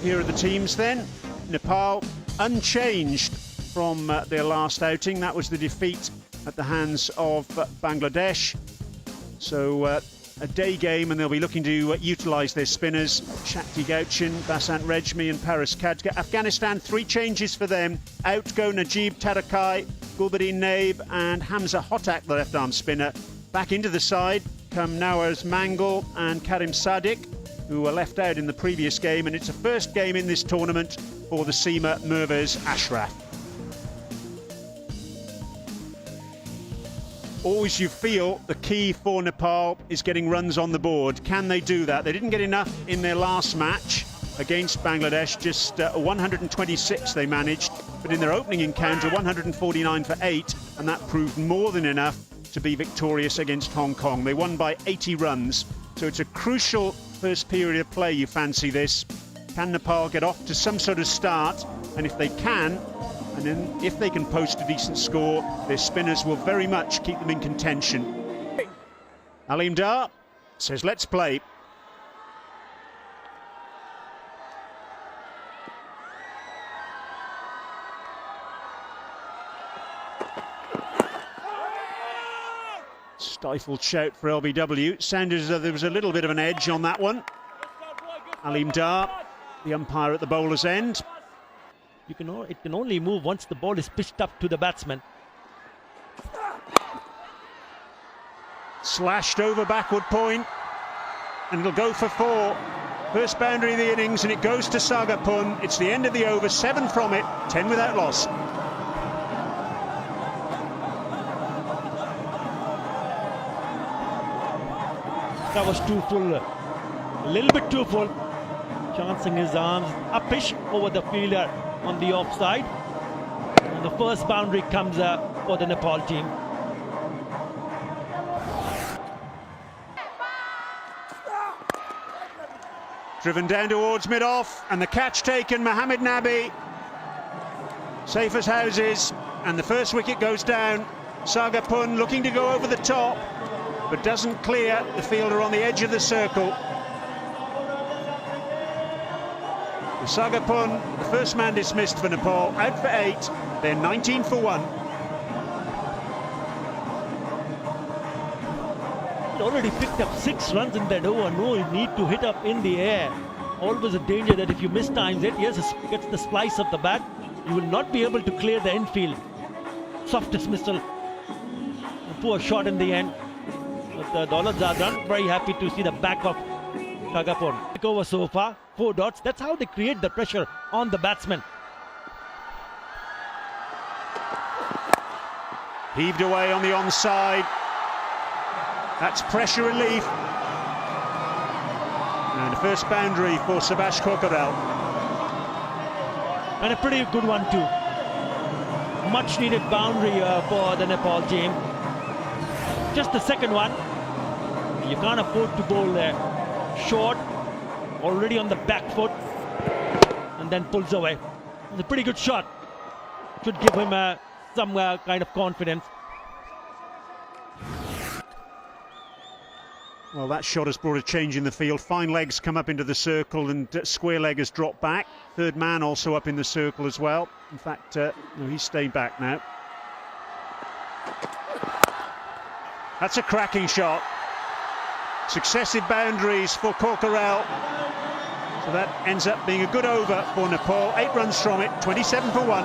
Here are the teams then. Nepal unchanged from their last outing. That was the defeat at the hands of Bangladesh. So a day game, and they'll be looking to utilise their spinners. Shakti Gauchin, Basant Rejmi and Paris Kadga. Afghanistan, 3 changes for them. Out go Najib Tarakai, Gulbuddin Naib and Hamza Hotak, the left-arm spinner. Back into the side come Nawaz Mangal and Karim Sadiq, who were left out in the previous game, and it's a first game in this tournament for the Seema Mirvaz Ashraf. Always you feel the key for Nepal is getting runs on the board. Can they do that? They didn't get enough in their last match against Bangladesh, just 126 they managed, but in their opening encounter 149 for 8, and that proved more than enough to be victorious against Hong Kong. They won by 80 runs, so it's a crucial first period of play. You fancy this. Can Nepal get off to some sort of start? And if they can, and then if they can post a decent score, their spinners will very much keep them in contention. Alim Dar says, let's play. Stifled shout for LBW. Sounded there was a little bit of an edge on that one. Alim Dar, the umpire at the bowler's end. It can only move once the ball is pitched up to the batsman. Slashed over backward point, and it'll go for 4. First boundary of the innings, and it goes to Sagapun. It's the end of the over, 7 from it, 10 without loss. That was too full, a little bit too full. Chancing his arms upish over the fielder on the offside. And the first boundary comes for the Nepal team. Driven down towards mid-off, and the catch taken, Mohammed Nabi. Safe as houses, and the first wicket goes down. Sagapun looking to go over the top, but doesn't clear the fielder on the edge of the circle. Sagapun, the first man dismissed for Nepal, out for 8. They're 19 for 1. He already picked up 6 runs in that over. No need to hit up in the air. Always a danger that if you mistimes it, yes, it gets the splice of the bat, you will not be able to clear the infield. Soft dismissal. A poor shot in the end. But Daulat Zadran very happy to see the back of Sagapun. Over so far, 4 dots. That's how they create the pressure on the batsman. Heaved away on the onside. That's pressure relief. And the first boundary for Subhash Kokarel. And a pretty good one too. Much needed boundary for the Nepal team. Just the second one. You can't afford to bowl there. Short, already on the back foot, and then pulls away. It's a pretty good shot. Should give him some kind of confidence. Well, that shot has brought a change in the field. Fine legs come up into the circle, and square leg has dropped back. Third man also up in the circle as well. In fact, no, he's stayed back now. That's a cracking shot. Successive boundaries for Kokarel. So that ends up being a good over for Nepal. 8 runs from it, 27 for 1.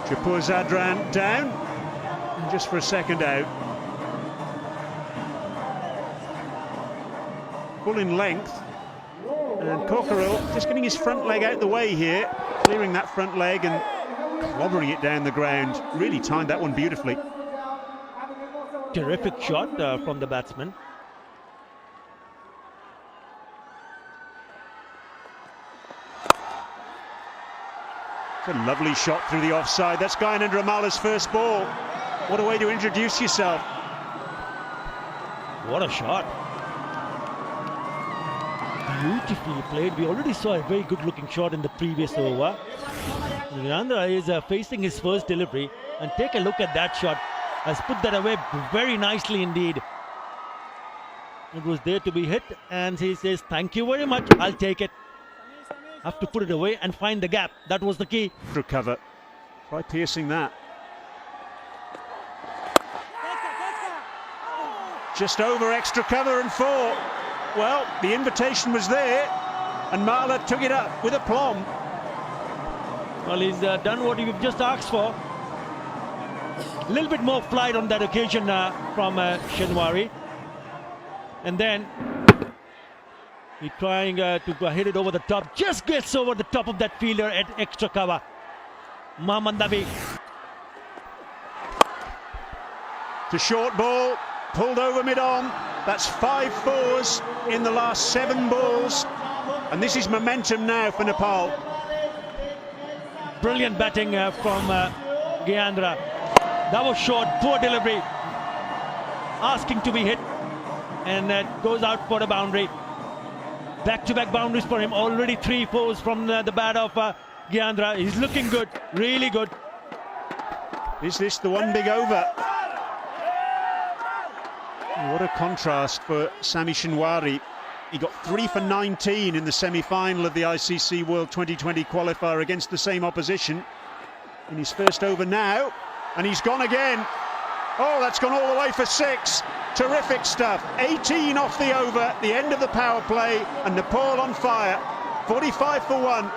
Japur Zadran down, and just for a second out. Full in length, and Kokarel just getting his front leg out the way here, clearing that front leg and clobbering it down the ground. Really timed that one beautifully. Terrific shot from the batsman. It's a lovely shot through the offside. That's Gyanendra Ramala's first ball. What a way to introduce yourself. What a shot. Beautifully played. We already saw a very good looking shot in the previous over. Gyanendra is facing his first delivery, and take a look at that shot. Has put that away very nicely indeed. It was there to be hit, and he says, "Thank you very much, I'll take it." Have to put it away and find the gap. That was the key. Recover. Try piercing that. Just over extra cover and 4. Well, the invitation was there, and Mala took it up with aplomb. Well, he's done what you've just asked for. A little bit more flight on that occasion from Shenwari. And then he's trying to hit it over the top. Just gets over the top of that fielder at extra cover. Mamandabi. To short ball, pulled over mid-on. That's 5 fours in the last 7 balls. And this is momentum now for Nepal. Brilliant batting from Gyandra. That was short, poor delivery. Asking to be hit. And goes out for the boundary. Back-to-back boundaries for him. Already 3 fours from the bat of Gyandra. He's looking good, really good. Is this the one big over? What a contrast for Sami Shenwari. He got 3 for 19 in the semi-final of the ICC World 2020 qualifier against the same opposition. In his first over now, and he's gone again. Oh, that's gone all the way for 6. Terrific stuff. 18 off the over, the end of the power play, and Nepal on fire. 45 for 1.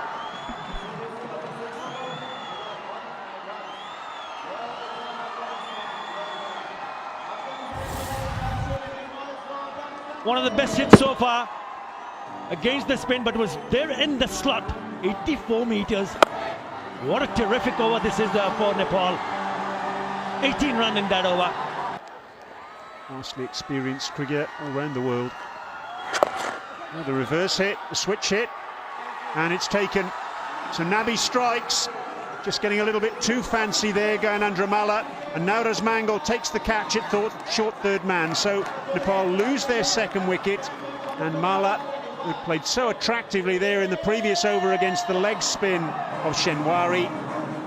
One of the best hits so far against the spin, but was there in the slot. 84 meters. What a terrific over this is for Nepal. 18 run in that over. Vastly experienced cricketer all around the world. Oh, the reverse hit, the switch hit, and it's taken. So Nabi strikes, just getting a little bit too fancy there, going under Mala, and Nauraz Mangal takes the catch at short third man. So Nepal lose their second wicket, and Mala, who played so attractively there in the previous over against the leg spin of Shenwari,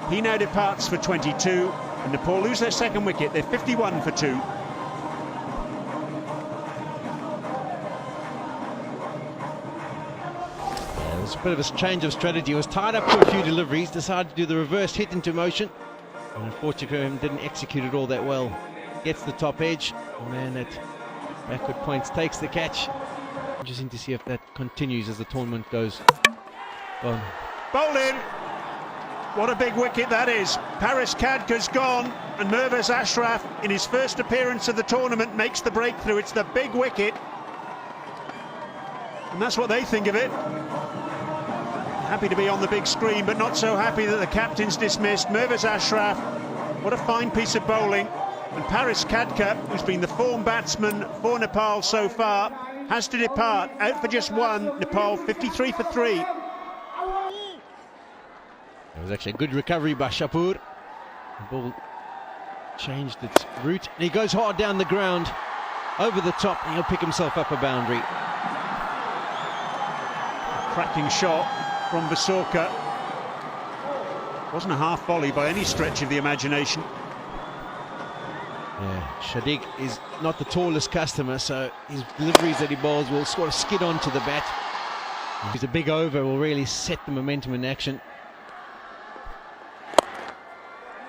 he now departs for 22, and Nepal lose their second wicket. They're 51 for 2. It was a bit of a change of strategy. He was tied up for a few deliveries, decided to do the reverse hit into motion, and unfortunately didn't execute it all that well. Gets the top edge, the man at backward points takes the catch. Interesting to see if that continues as the tournament goes on. Bowling! What a big wicket that is. Paris Khadka's gone, and Mirvaz Ashraf, in his first appearance of the tournament, makes the breakthrough. It's the big wicket, and that's what they think of it. Happy to be on the big screen, but not so happy that the captain's dismissed. Mirvaz Ashraf, what a fine piece of bowling. And Paris Khadka, who's been the form batsman for Nepal so far, has to depart. Out for just 1. Nepal 53 for 3. It was actually a good recovery by Shapur. The ball changed its route, and he goes hard down the ground, over the top, and he'll pick himself up a boundary. Cracking shot from Vasorka. Wasn't a half volley by any stretch of the imagination. Yeah, Shadiq is not the tallest customer, so his deliveries that he bowls will sort of skid onto the bat. He's a big over, will really set the momentum in action.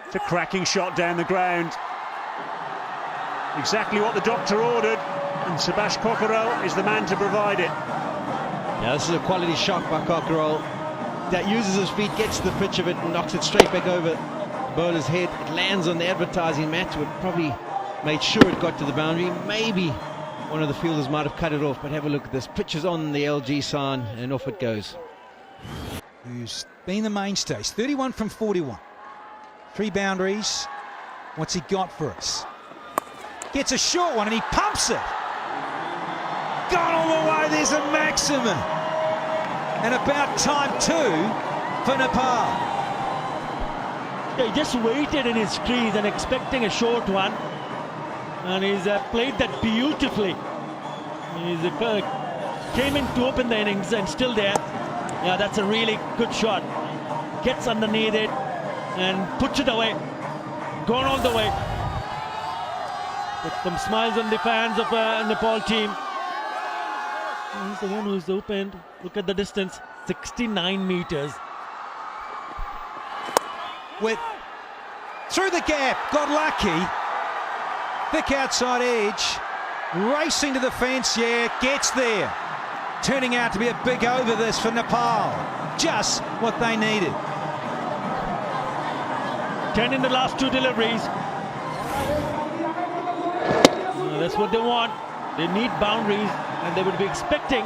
It's a cracking shot down the ground. Exactly what the doctor ordered, and Subhash Kokharel is the man to provide it. Yeah, this is a quality shot by Cockerell. That uses his feet, gets to the pitch of it, and knocks it straight back over the bowler's head. It lands on the advertising mat. Would probably made sure it got to the boundary. Maybe one of the fielders might have cut it off, but have a look at this. Pitch is on the LG sign, and off it goes. Who's been the mainstays. 31 from 41. 3 boundaries. What's he got for us? Gets a short one, and he pumps it. Gone all the way, there's a maximum. And about time too for Nepal. He just waited in his crease and expecting a short one. And he's played that beautifully. He's came in to open the innings and still there. Yeah, that's a really good shot. Gets underneath it and puts it away. Gone all the way. Put some smiles on the fans of Nepal team. He's the one who's opened. Look at the distance, 69 meters. With through the gap, got lucky. Thick outside edge, racing to the fence, yeah, gets there. Turning out to be a big over this for Nepal. Just what they needed. 10 in the last 2 deliveries. That's what they want. They need boundaries, and they would be expecting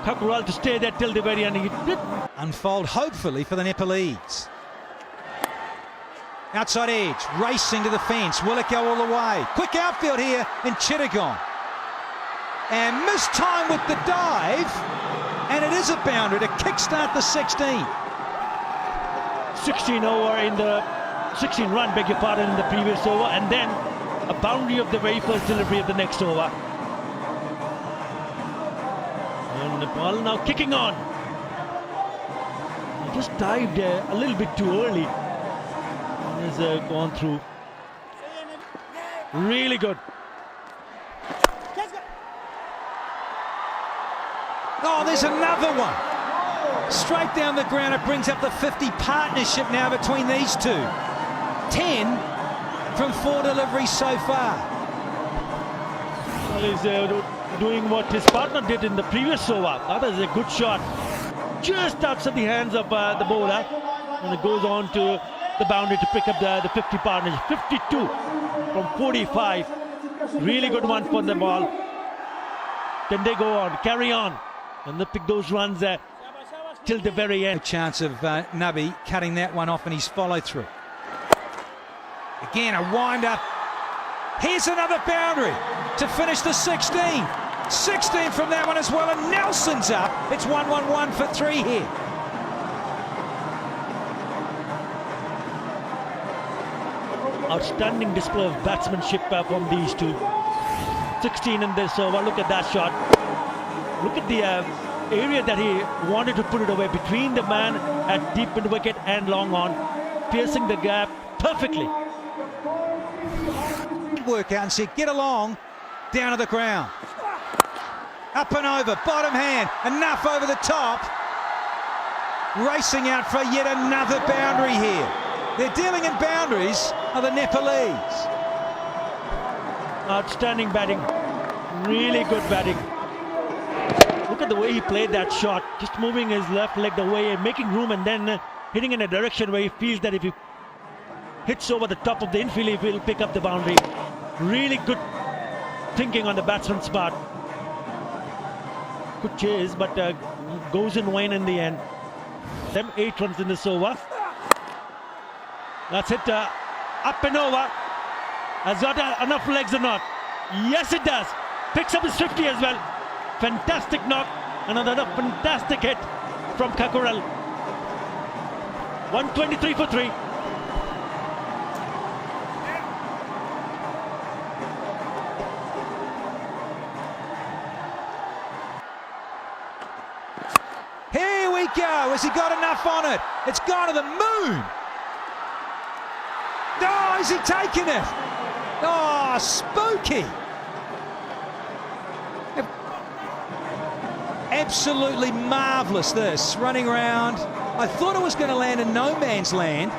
Kakural to stay there till the very end. He did Unfold hopefully for the Nepalese. Outside edge, racing to the fence. Will it go all the way? Quick outfield here in Chittagong. And missed time with the dive. And it is a boundary to kickstart the 16th. 16 over in the 16 run, beg your pardon, in the previous over, and then a boundary of the very first delivery of the next over. And Nepal now kicking on. He just dived a little bit too early. Has gone through. Really good. Oh, there's another one. Straight down the ground, it brings up the 50 partnership now between these two. 10 from 4 deliveries so far. Well, he's doing what his partner did in the previous over. That is a good shot. Just outside the hands of the bowler. And it goes on to the boundary to pick up the 50 partnership. 52 from 45. Really good one for the ball. Can they go on, carry on, and they pick those runs till the very end. A chance of Nubby cutting that one off in his follow through. Again, a wind up. Here's another boundary to finish the 16. 16 from that one as well, and Nelson's up. It's 1-1-1 for 3 here. Outstanding display of batsmanship from these two. 16 in this over. Look at that shot. Look at the area that he wanted to put it away between the man at deep mid wicket and long on, piercing the gap perfectly. Work out and said, get along, down to the ground. Up and over, bottom hand, enough over the top. Racing out for yet another boundary here. They're dealing in boundaries are the Nepalese. Outstanding batting. Really good batting. Look at the way he played that shot. Just moving his left leg away and making room, and then hitting in a direction where he feels that if he hits over the top of the infield, he will pick up the boundary. Really good thinking on the batsman's part. Good chase, but goes in vain in the end. Them 8 runs in this over. That's it. Up and over. Has got enough legs or not? Yes, it does. Picks up his 50 as well. Fantastic knock. Another fantastic hit from Kakural. 123 for 3. Here we go. Has he got enough on it? It's gone to the moon. Oh, is he taking it? Oh, spooky. Absolutely marvellous this, running around. I thought it was going to land in no man's land.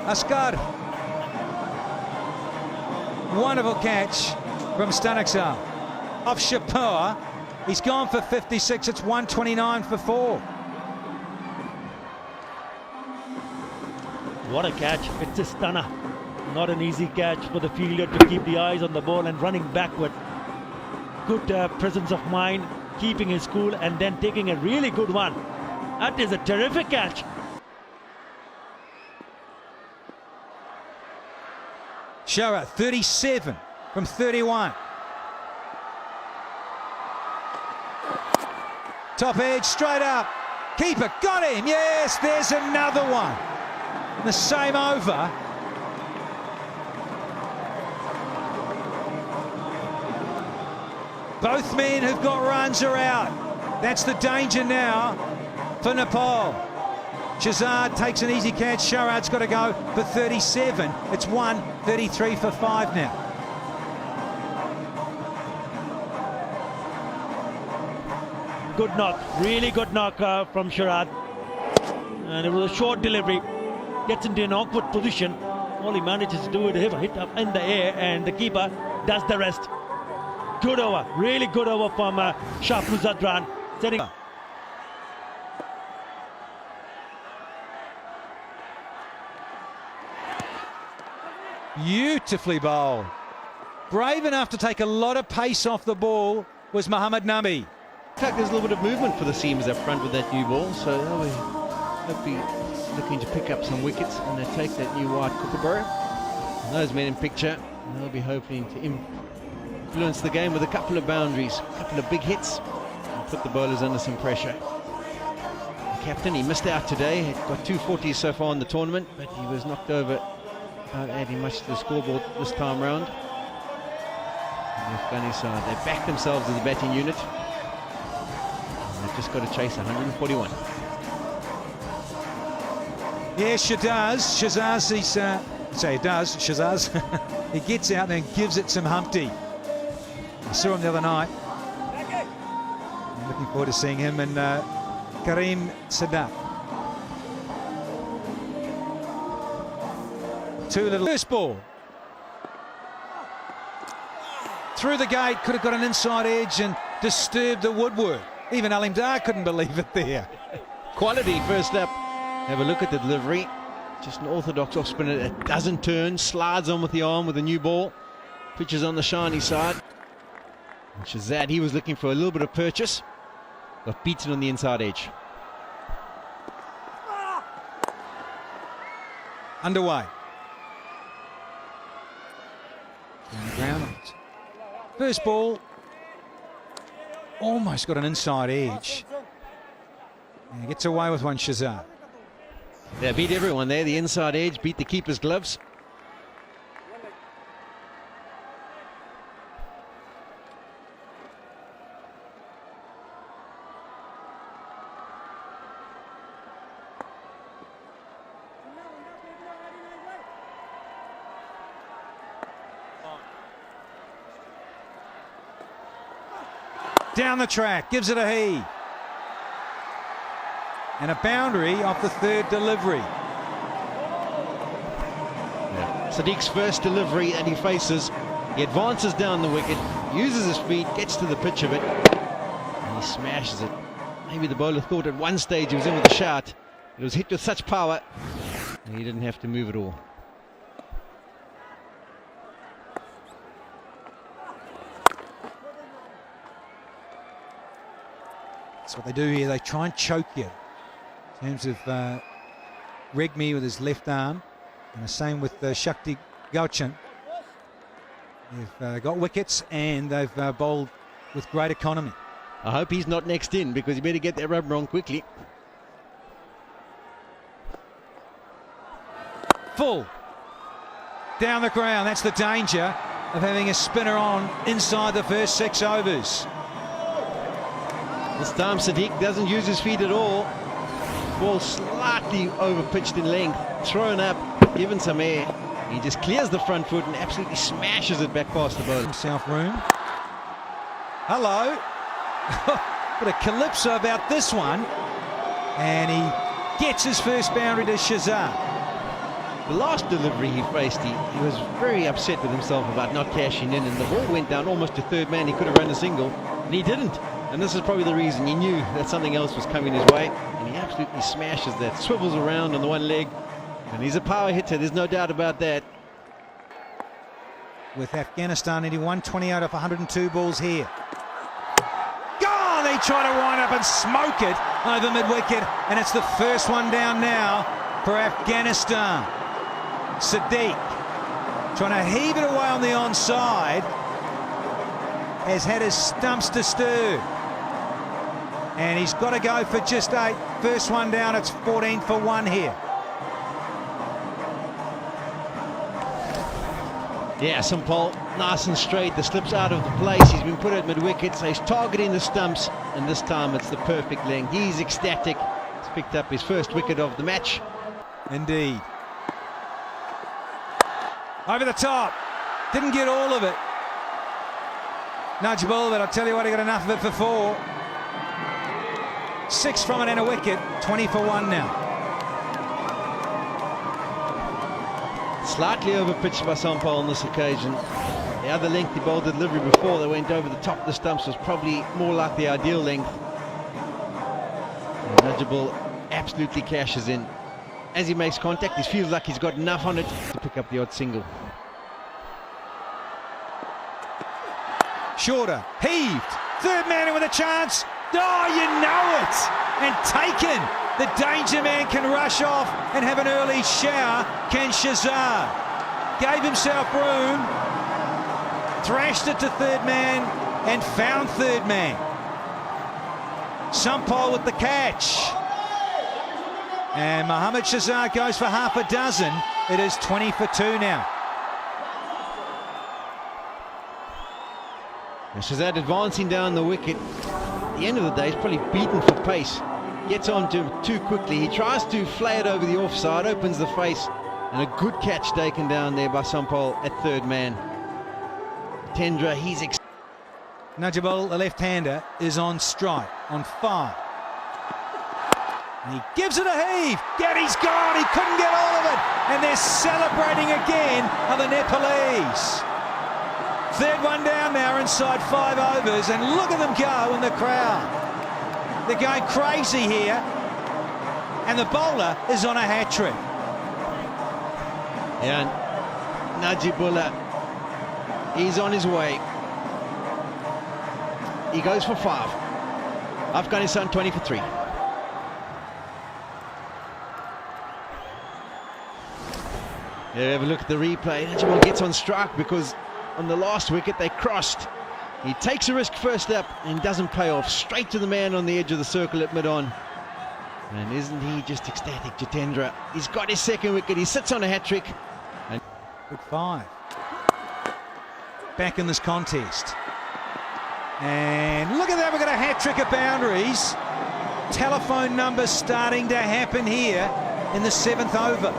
Asghar. Wonderful catch from Staniksar. Off Shapur. He's gone for 56. It's 129 for 4. What a catch. It's a stunner. Not an easy catch for the fielder to keep the eyes on the ball and running backward. Good presence of mind, keeping his cool, and then taking a really good one. That is a terrific catch. Shara, 37 from 31. Top edge, straight up. Keeper, got him. Yes, there's another one. The same over. Both men who've got runs are out. That's the danger now for Nepal. Shahzad takes an easy catch. Sharad's got to go for 37. It's 133 for 5 now. good knock, really good knock from Sharad. And it was a short delivery. Gets into an awkward position. All he manages to do is hit up in the air, and the keeper does the rest. Good over, really good over from Shahpur setting. Beautifully bowled. Brave enough to take a lot of pace off the ball was Mohammad Nabi. In fact, there's a little bit of movement for the seamers up front with that new ball, so they'll be looking to pick up some wickets, and they take that new white kookaburra. And those men in picture, they'll be hoping to influence the game with a couple of boundaries, a couple of big hits, and put the bowlers under some pressure. The captain, he missed out today. He's got 240s so far in the tournament, but he was knocked over without adding much to the scoreboard this time round. The Afghani side, they back themselves as a batting unit. And they've just got to chase 141. Yes, Shazaz, Shazaz. He gets out and gives it some Humpty. I saw him the other night. I'm looking forward to seeing him and Karim Sadat. First ball. Through the gate, could have got an inside edge and disturbed the woodwork. Even Alim Dar couldn't believe it there. Quality first up. Have a look at the delivery. Just an orthodox off spinner that doesn't turn, slides on with the arm with a new ball. Pitches on the shiny side. And Shazad, he was looking for a little bit of purchase. Got beaten on the inside edge. Underway. On the ground. First ball. Almost got an inside edge. And he gets away with one, Shazad. They beat everyone there. The inside edge beat the keeper's gloves. Down the track, gives it a he. And a boundary off the third delivery. Yeah. Sadiq's first delivery that he faces. He advances down the wicket, uses his feet, gets to the pitch of it, and he smashes it. Maybe the bowler thought at one stage he was in with a shout. It was hit with such power, and he didn't have to move at all. That's what they do here. They try and choke you. In terms of Regmi with his left arm, and the same with Shakti Gauchan. They've got wickets and they've bowled with great economy. I hope he's not next in, because he better get that rubber on quickly. Full. Down the ground. That's the danger of having a spinner on inside the first 6 overs. This time Sadiq doesn't use his feet at all. Ball slightly over pitched in length, thrown up, given some air. He just clears the front foot and absolutely smashes it back past the bowler. Himself room. Hello. What a calypso about this one. And he gets his first boundary to Shazad. The last delivery he faced, he was very upset with himself about not cashing in, and the ball went down almost to third man. He could have run a single, and he didn't. And this is probably the reason. He knew that something else was coming his way, and he absolutely smashes that, swivels around on the one leg, and he's a power hitter, there's no doubt about that. With Afghanistan needing 128 off 102 balls here. Gone! They try to wind up and smoke it over mid-wicket, and it's the first one down now for Afghanistan. Sadiq trying to heave it away on the onside, has had his stumps disturbed. And he's got to go for just 8. First one down, it's 14 for 1 here. Yeah, Sampol, nice and straight. The slip's out of the place. He's been put at mid-wicket, so he's targeting the stumps, and this time it's the perfect length. He's ecstatic. He's picked up his first wicket of the match. Indeed. Over the top. Didn't get all of it. Nudge ball, but I'll tell you what, he got enough of it for 4. 6 from it and a wicket. 20 for 1 now. Slightly overpitched by Sampal on this occasion. The other length he bowled the delivery before that went over the top of the stumps was probably more like the ideal length. Najibul absolutely cashes in. As he makes contact, he feels like he's got enough on it to pick up the odd single. Shorter, heaved, third man in with a chance. Oh, you know it! And taken. The danger man can rush off and have an early shower. Can Shazad. Gave himself room, thrashed it to third man and found third man. Sampal with the catch. And Mohammad Shazad goes for half a dozen. It is 20 for 2 now. And Shazad advancing down the wicket. At the end of the day, he's probably beaten for pace. Gets on to him too quickly. He tries to flay it over the offside, opens the face, and a good catch taken down there by Sampal at third man. Tendra, he's Najibul, the left-hander, is on strike, on 5. And he gives it a heave. Yet he's gone. He couldn't get all of it. And they're celebrating again, are the Nepalese. Third one down now inside 5 overs. And look at them go in the crowd. They're going crazy here. And the bowler is on a hat-trick. Yeah, Najibullah, he's on his way. He goes for 5. Afghanistan 20 for 3. Yeah, have a look at the replay. Najibullah gets on strike because on the last wicket they crossed. He takes a risk first up and doesn't pay off. Straight to the man on the edge of the circle at mid-on. And isn't he just ecstatic, Jitendra? He's got his second wicket. He sits on a hat-trick. Good 5. Back in this contest. And look at that, we've got a hat-trick of boundaries. Telephone numbers starting to happen here in the 7th over.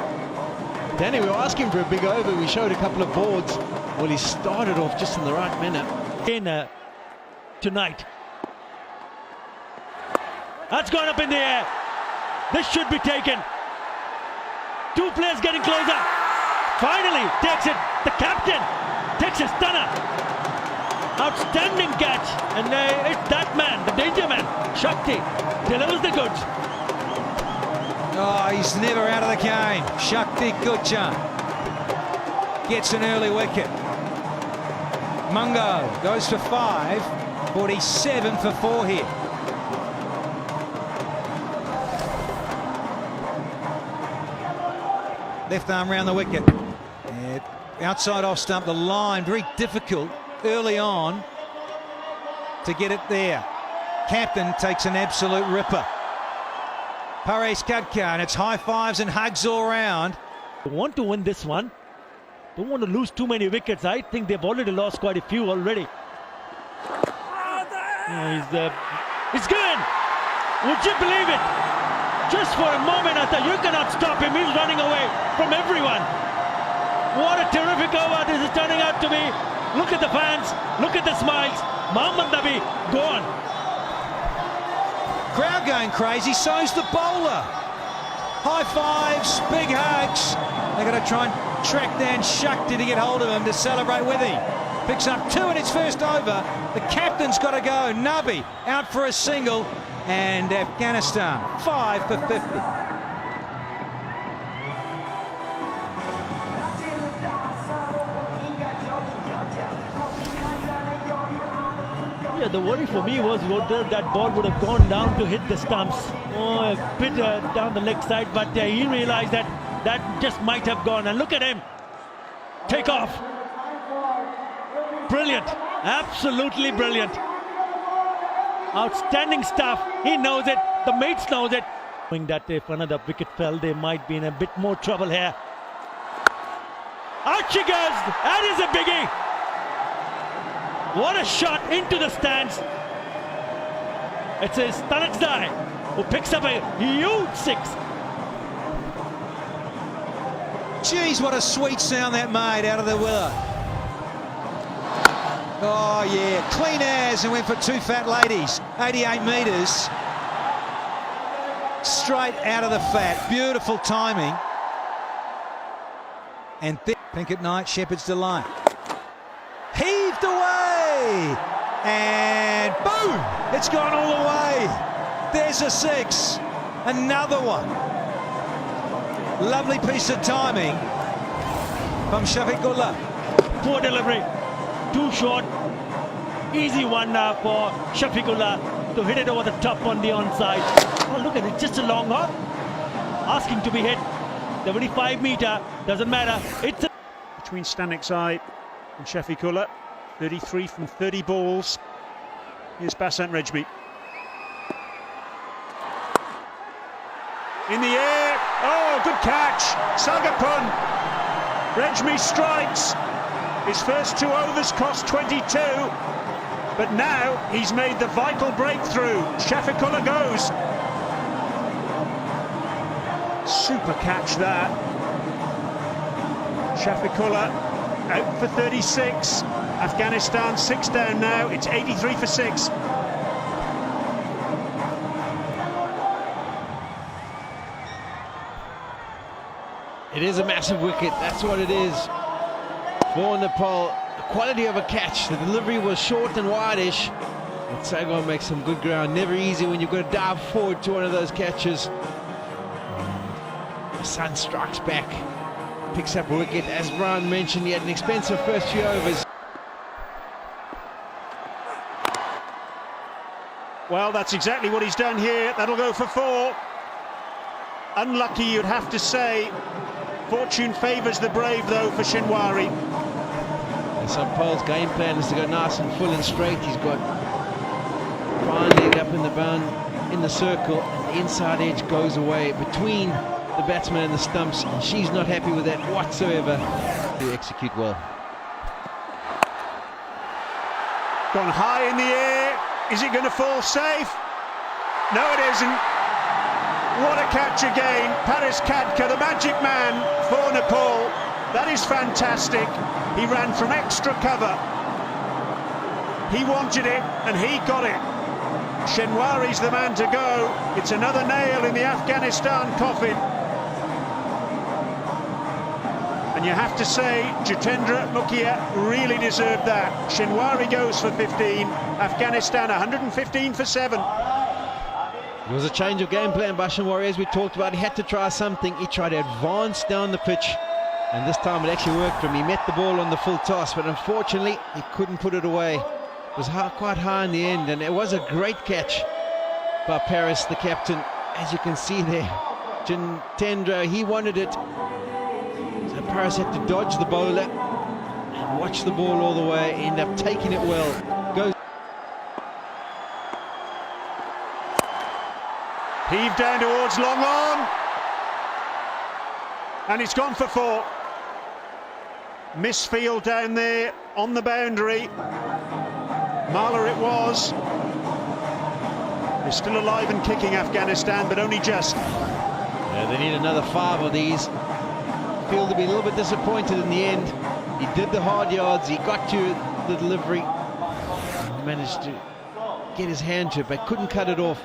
Danny, we were asking for a big over. We showed a couple of boards. Well, he started off just in the right manner. Tonight. That's gone up in the air. This should be taken. 2 players getting closer. Finally takes it. The captain takes a stunner. Outstanding catch. And it's that man, the danger man, Shakti, delivers the goods. Oh, he's never out of the game. Shakti Gujjar gets an early wicket. Mungo goes for 5, 47 for 4 here. Left arm round the wicket. And outside off stump, the line, very difficult early on to get it there. Captain takes an absolute ripper. Paresh Khadka, and it's high fives and hugs all round. They want to win this one. Don't want to lose too many wickets. I think they've already lost quite a few already. He's good. Would you believe it? Just for a moment I thought, you cannot stop him. He's running away from everyone. What a terrific over this is turning out to be. Look at the fans. Look at the smiles. Mohammad Nabi gone. Crowd going crazy, so's the bowler. High fives, big hugs. They're going to try and track down Shakti to get hold of him to celebrate with him. Picks up 2 in its first over. The captain's got to go. Nabi out for a single. And Afghanistan 5 for 50. Yeah, the worry for me was whether that ball would have gone down to hit the stumps. Oh, a bit down the leg side, but he realized that that just might have gone. And look at him. Take off. Brilliant. Absolutely brilliant. Outstanding stuff. He knows it. The mates knows it. Knowing that if another wicket fell, they might be in a bit more trouble here. Out she goes. That is a biggie. What a shot into the stands. It's a Stanakzai who picks up a huge 6. Geez, what a sweet sound that made out of the willow. Oh yeah, clean as, and went for 2 fat ladies. 88 metres. straight out of the fat. Beautiful timing. And Pink at Night, Shepherd's Delight. Heaved away! And boom! It's gone all the way. There's a 6. Another one. Lovely piece of timing from Shafiqullah. Poor delivery. Too short. Easy one for Shafiqullah to hit it over the top on the onside. Oh, look at it. Just a long hop. Asking to be hit. 75 meter. Doesn't matter. It's a Between Stanikzai and Shafiqullah. 33 from 30 balls. Here's Basant Rejmi. In the air. Oh, good catch. Sagapun. Rejmi strikes. His first 2 overs cost 22. But now he's made the vital breakthrough. Shafiqullah goes. Super catch that. Shafiqullah out for 36. Afghanistan 6 down now. It's 83 for 6. It is a massive wicket, that's what it is for Nepal. The quality of a catch, the delivery was short and wide-ish, but Sagar makes some good ground. Never easy when you've got to dive forward to one of those catches. The sun strikes back, picks up a wicket. As Brian mentioned, he had an expensive first few overs. Well, that's exactly what he's done here. That'll go for 4. Unlucky, you'd have to say. Fortune favours the brave, though, for Shinwari. And Paul's game plan is to go nice and full and straight. He's got fine leg up in the bound, in the circle, and the inside edge goes away between the batsman and the stumps. And she's not happy with that whatsoever. To execute well. Gone high in the air. Is it going to fall safe? No, it isn't. What a catch again. Paris Khadka, the magic man for Nepal. That is fantastic. He ran from extra cover. He wanted it and he got it. Shenwari's the man to go. It's another nail in the Afghanistan coffin. And you have to say, Jitendra Mukhia really deserved that. Shenwari goes for 15. Afghanistan 115 for 7. It was a change of game plan by Shinwari, as we talked about. He had to try something. He tried to advance down the pitch, and this time it actually worked for him. He met the ball on the full toss, but unfortunately he couldn't put it away. It was quite high in the end, and it was a great catch by Paris, the captain. As you can see there, Jitendra, he wanted it. So Paris had to dodge the bowler and watch the ball all the way, end up taking it well. Goes. Heave down towards long on. And it's gone for 4. Misfield down there on the boundary. Marler it was. They're still alive and kicking, Afghanistan, but only just. Yeah, they need another 5 of these. Field to be a little bit disappointed in the end. He did the hard yards, he got to the delivery. He managed to get his hand to it, but couldn't cut it off.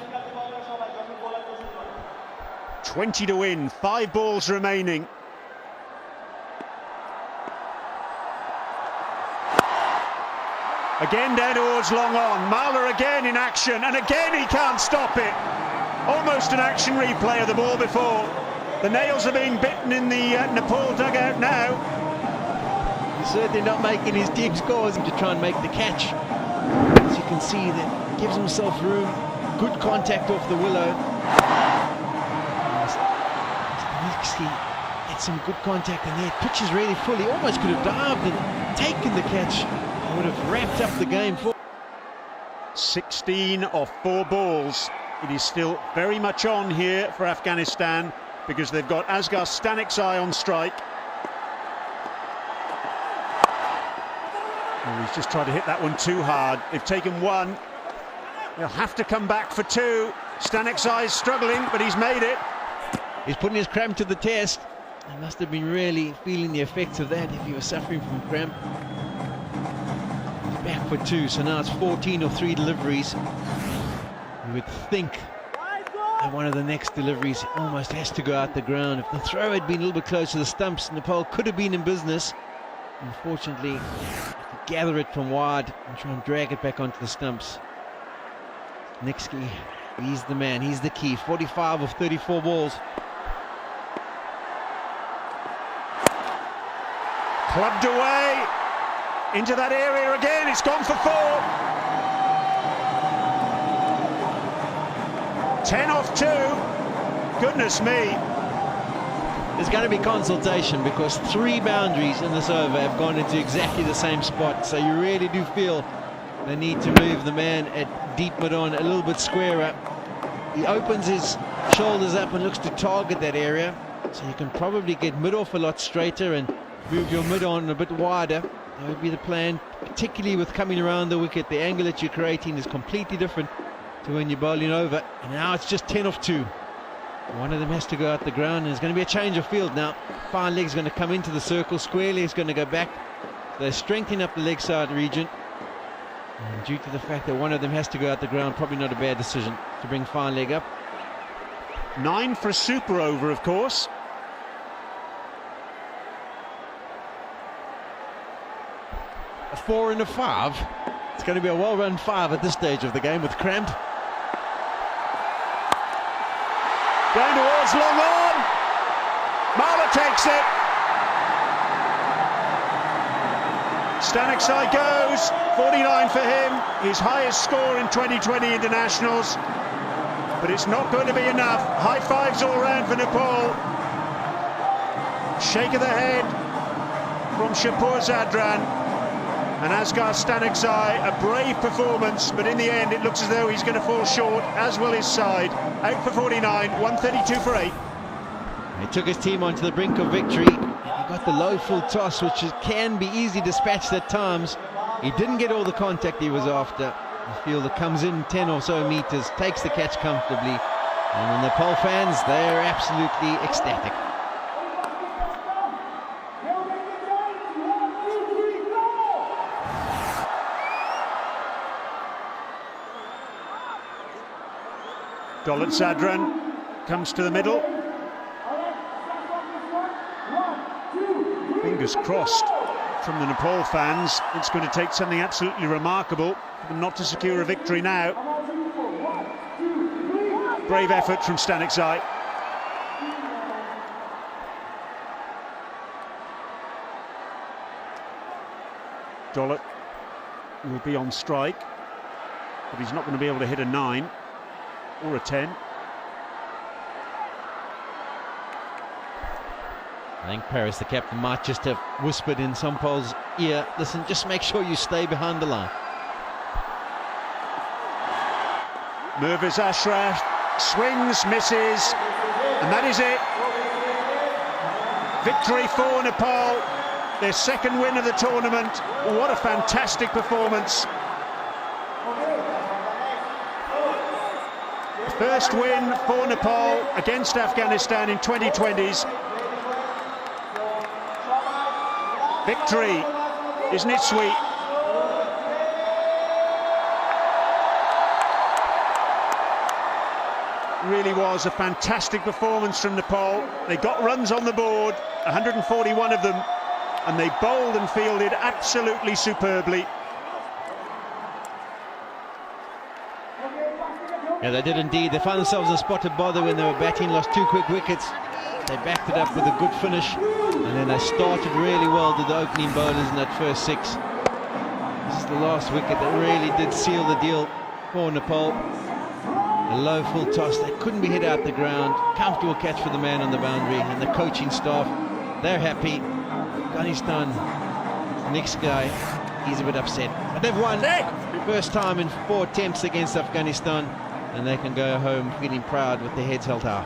20 to win, 5 balls remaining. Again down towards long on. Marler again in action, and again he can't stop it. Almost an action replay of the ball before. The nails are being bitten in the Nepal dugout now. He's certainly not making his team scores to try and make the catch. As you can see, that gives himself room. Good contact off the willow. He gets some good contact in there. Pitch is really full. He almost could have dived and taken the catch. He would have wrapped up the game. 16 off 4 balls. It is still very much on here for Afghanistan because they've got Asghar Stanikzai on strike. Oh, he's just tried to hit that one too hard. They've taken 1. They'll have to come back for 2. Stanikzai is struggling, but he's made it. He's putting his cramp to the test. He must have been really feeling the effects of that if he was suffering from cramp. He's back for 2, so now it's 14 or 3 deliveries. You would think And one of the next deliveries almost has to go out the ground. If the throw had been a little bit closer to the stumps, Nepal could have been in business. Unfortunately, to gather it from wide and try and drag it back onto the stumps. Nixky, he's the man, he's the key. 45 of 34 balls. Clubbed away into that area again. It's gone for 4. 10 off 2. Goodness me. There's going to be consultation because 3 boundaries in this over have gone into exactly the same spot. So you really do feel the need to move the man at deep mid-on a little bit squarer. He opens his shoulders up and looks to target that area. So you can probably get mid-off a lot straighter and move your mid-on a bit wider. That would be the plan, particularly with coming around the wicket. The angle that you're creating is completely different to when you're bowling over. And now it's just 10 off 2. One of them has to go out the ground, and there's going to be a change of field now. Fine leg's going to come into the circle, square leg's going to go back. They're strengthening up the leg side region. And due to the fact that one of them has to go out the ground, probably not a bad decision to bring fine leg up. 9 for a super over, of course. A 4 and a 5. It's going to be a well-run 5 at this stage of the game with Cramp. Down towards long on. Marler takes it. Staniksai goes. 49 for him. His highest score in 2020 internationals. But it's not going to be enough. High fives all round for Nepal. Shake of the head from Shapur Zadran. And Asghar Staniksai, a brave performance, but in the end it looks as though he's going to fall short, as will his side. Out for 49, 132 for 8. He took his team onto the brink of victory. He got the low full toss, which can be easily dispatched at times. He didn't get all the contact he was after. The fielder comes in 10 or so meters, takes the catch comfortably. And the Nepal fans, they're absolutely ecstatic. Dolat Zadran comes to the middle. Fingers crossed from the Nepal fans. It's going to take something absolutely remarkable for them not to secure a victory now. Brave effort from Staniksai. Dolat will be on strike, but he's not going to be able to hit a 9 or a 10. I think Paris, the captain, might just have whispered in Sampol's ear, listen, just make sure you stay behind the line. Mirwais Ashraf swings, misses, and that is it. Victory for Nepal, their second win of the tournament. What a fantastic performance. First win for Nepal against Afghanistan in 2020s. Victory, isn't it sweet? Really was a fantastic performance from Nepal. They got runs on the board, 141 of them, and they bowled and fielded absolutely superbly. Yeah, they did indeed. They found themselves in a spot to bother when they were batting, lost 2 quick wickets. They backed it up with a good finish, and then they started really well to the opening bowlers in that first 6. This is the last wicket that really did seal the deal for Nepal. A low full toss that couldn't be hit out the ground. Comfortable catch for the man on the boundary, and the coaching staff, they're happy. Afghanistan, the next guy, he's a bit upset. But they've won. First time in 4 attempts against Afghanistan, and they can go home feeling proud with their heads held high.